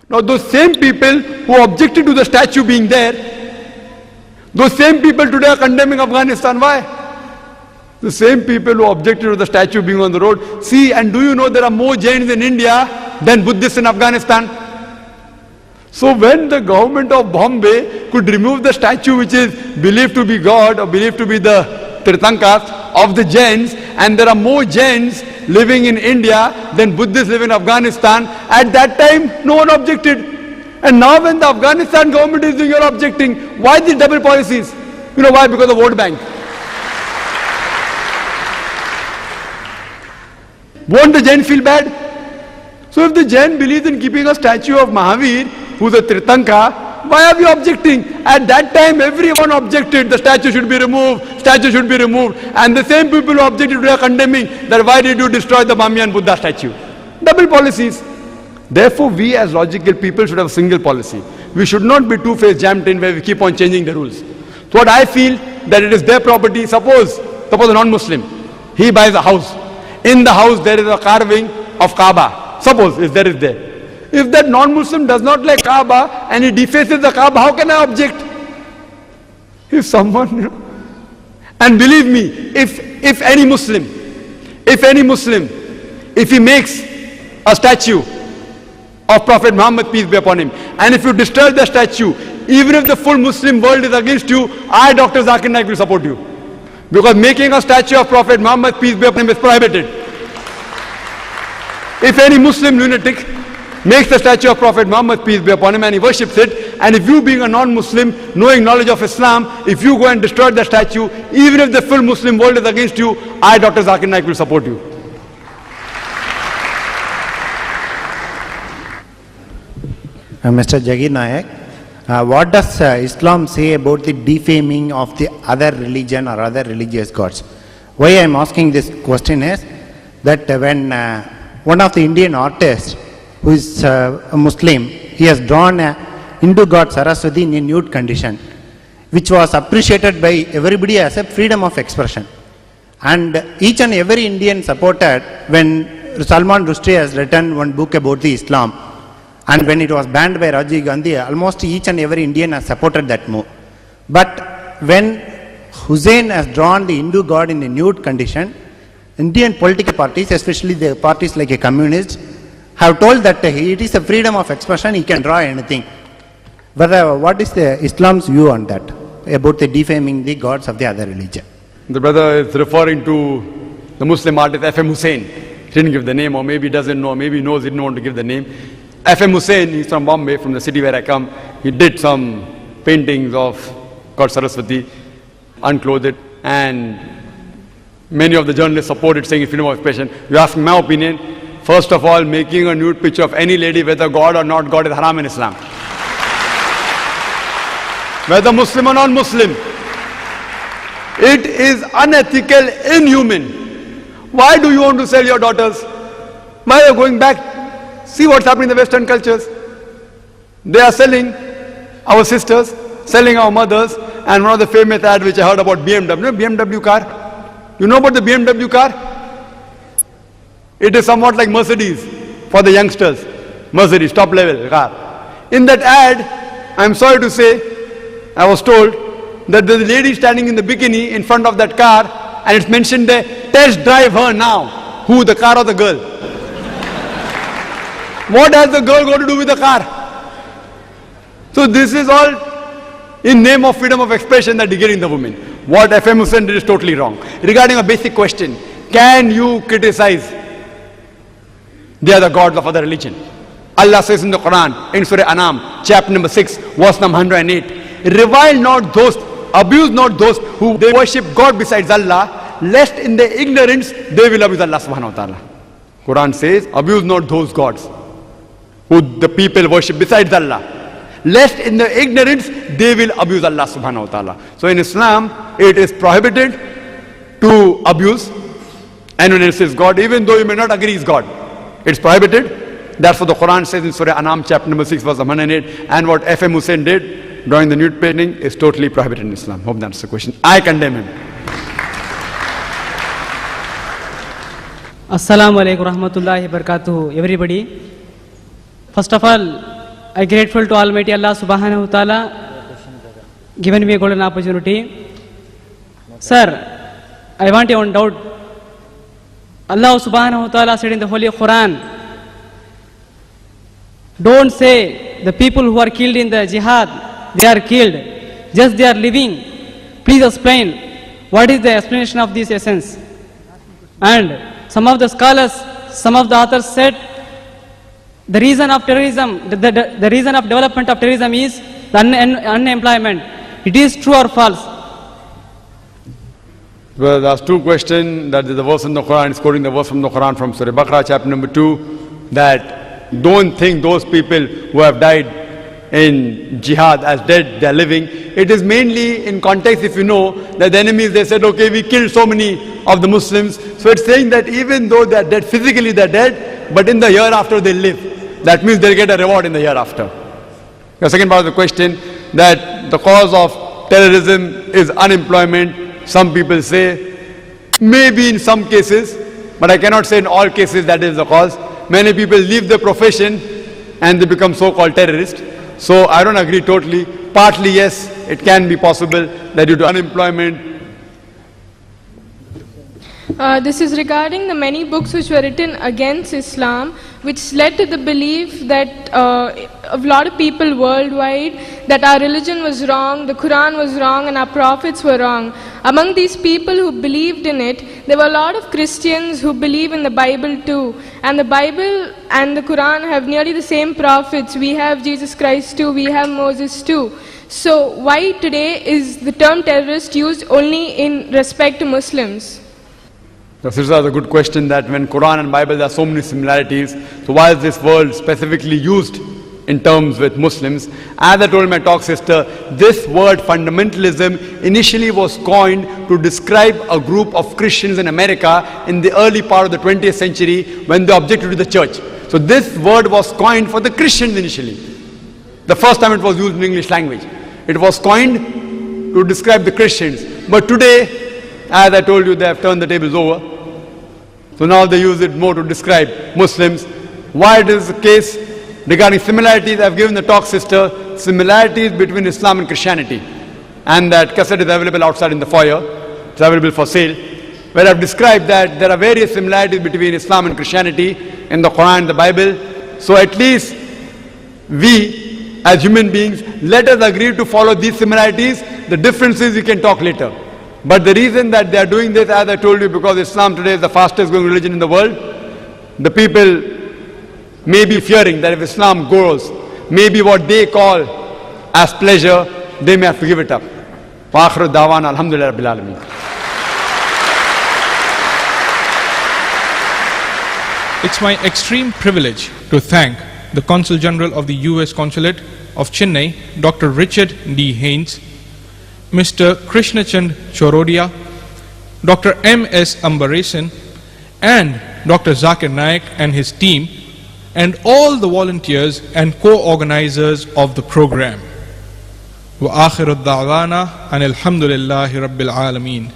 Now those same people who objected to the statue being there, those same people today are condemning Afghanistan. Why? The same people who objected to the statue being on the road. See, and do you know there are more Jains in India than Buddhists in Afghanistan? So when the government of Bombay could remove the statue which is believed to be God or believed to be the Tirthankas of the Jains, and there are more Jains living in India than Buddhists live in Afghanistan, at that time no one objected. And now when the Afghanistan government is doing, you're objecting. Why these double policies? You know why? Because of vote bank. Won't the Jain feel bad? So if the Jain believes in keeping a statue of Mahavir, who's a Tirthanka, why are we objecting? At that time everyone objected, the statue should be removed, statue should be removed. And the same people who objected today are condemning that why did you destroy the Bamiyan Buddha statue? Double policies. Therefore we as logical people should have a single policy. We should not be two-faced jammed in where we keep on changing the rules. So what I feel that it is their property. Suppose a non-Muslim, he buys a house. In the house there is a carving of Kaaba. Suppose if there is there. If that non-Muslim does not like Kaaba and he defaces the Kaaba, how can I object? If someone, and believe me, if any Muslim, if he makes a statue of Prophet Muhammad, peace be upon him, and if you destroy the statue, even if the full Muslim world is against you, I, Dr. Zakir Naik, will support you. Because making a statue of Prophet Muhammad, peace be upon him, is prohibited. If any Muslim lunatic makes the statue of Prophet Muhammad, peace be upon him, and he worships it, and if you being a non-Muslim, knowing knowledge of Islam, if you go and destroy the statue, even if the full Muslim world is against you, I, Dr. Zakir Naik, will support you. Mr. Zakir Naik, what does Islam say about the defaming of the other religion or other religious gods? Why I am asking this question is that when one of the Indian artists who is a Muslim, he has drawn a Hindu god Saraswati in a nude condition, which was appreciated by everybody as a freedom of expression. And each and every Indian supported when Salman Rushdie has written one book about the Islam. And when it was banned by Rajiv Gandhi, almost each and every Indian has supported that move. But when Hussein has drawn the Hindu god in a nude condition, Indian political parties, especially the parties like a communist, have told that it is a freedom of expression, he can draw anything. But what is the Islam's view on that, about the defaming the gods of the other religion? The brother is referring to the Muslim artist F.M. Hussain. He didn't give the name, or maybe he doesn't know, maybe he knows, he didn't want to give the name. F.M. Hussain, he's from Bombay, from the city where I come. He did some paintings of God Saraswati, unclothed, and many of the journalists supported, saying it's freedom of expression. You ask my opinion, first of all, making a nude picture of any lady, whether God or not God, is haram in Islam. Whether Muslim or non-Muslim. It is unethical, inhuman. Why do you want to sell your daughters? Why are you going back? See what's happening in the Western cultures. They are selling our sisters, selling our mothers, and one of the famous ads which I heard about BMW, BMW car. You know about the BMW car? It is somewhat like Mercedes for the youngsters. Mercedes, top level car. In that ad, I'm sorry to say, I was told that there's a lady standing in the bikini in front of that car, and it's mentioned there, test drive her now. Who, the car or the girl? What has the girl got to do with the car? So this is all in name of freedom of expression that degrading the women. What F.M. Hussain did is totally wrong. Regarding a basic question, can you criticize the other gods of other religion? Allah says in the Quran, in Surah Anam, chapter number 6, verse number 108, revile not those, abuse not those who they worship God besides Allah, lest in their ignorance they will abuse Allah subhanahu wa ta'ala. Quran says, abuse not those gods who the people worship besides Allah, lest in their ignorance they will abuse Allah subhanahu wa ta'ala. So in Islam, it is prohibited to abuse anyone else's God, even though you may not agree is God. It's prohibited. That's what the Quran says in Surah Anam, chapter number 6, verse 108. And what F.M. Hussain did during the nude painting is totally prohibited in Islam. Hope that's the question. I condemn him. Assalamu alaikum rahmatullahi barakatuhu. Everybody, first of all, I'm grateful to Almighty Allah Subhanahu wa Ta'ala given me a golden opportunity. Sir, I want you one doubt. Allah Subhanahu wa Ta'ala said in the Holy Quran, don't say the people who are killed in the jihad, they are killed, just they are living. Please explain what is the explanation of this essence. And some of the scholars, some of the authors said the reason of terrorism, the reason of development of terrorism is the unemployment. It is true or false? Well, there's two questions. That is the verse in the Quran, is quoting the verse from the Quran from Surah Baqarah, chapter number 2, that don't think those people who have died in jihad as dead, they are living. It is mainly in context, if you know, that the enemies, they said, okay, we killed so many of the Muslims. So it's saying that even though they are dead, physically they are dead, but in the hereafter they live. That means they'll get a reward in the hereafter. The second part of the question, that the cause of terrorism is unemployment. Some people say, maybe in some cases, but I cannot say in all cases that is the cause. Many people leave their profession and they become so-called terrorists. So I don't agree totally. Partly yes, it can be possible that due to unemployment. This is regarding the many books which were written against Islam, which led to the belief that a lot of people worldwide that our religion was wrong, the Quran was wrong, and our prophets were wrong. Among these people who believed in it, there were a lot of Christians who believe in the Bible too. And the Bible and the Quran have nearly the same prophets. We have Jesus Christ too, we have Moses too. So why today is the term terrorist used only in respect to Muslims? This is a good question, that when Quran and Bible there are so many similarities, so why is this word specifically used in terms with Muslims? As I told my talk sister, this word fundamentalism initially was coined to describe a group of Christians in America in the early part of the 20th century when they objected to the church. So this word was coined for the Christians initially. The first time it was used in English language. It was coined to describe the Christians. But today, as I told you, they have turned the tables over. So now they use it more to describe Muslims. Why it is the case? Regarding similarities, I have given the talk sister similarities between Islam and Christianity. And that cassette is available outside in the foyer. It's available for sale. Where I have described that there are various similarities between Islam and Christianity in the Quran and the Bible. So at least we, as human beings, let us agree to follow these similarities. The differences we can talk later. But the reason that they are doing this, as I told you, because Islam today is the fastest growing religion in the world. The people may be fearing that if Islam grows, maybe what they call as pleasure, they may have to give it up. Wa akhiru da'wana alhamdulillah rabbil alameen. It's my extreme privilege to thank the Consul General of the U.S. Consulate of Chennai, Dr. Richard D. Haynes, Mr. Krishnachand Chorodia, Dr. M.S. Ambarasan, and Dr. Zakir Naik and his team, and all the volunteers and co-organizers of the program. Wa akhiru da'wana and alhamdulillahi rabbil alameen.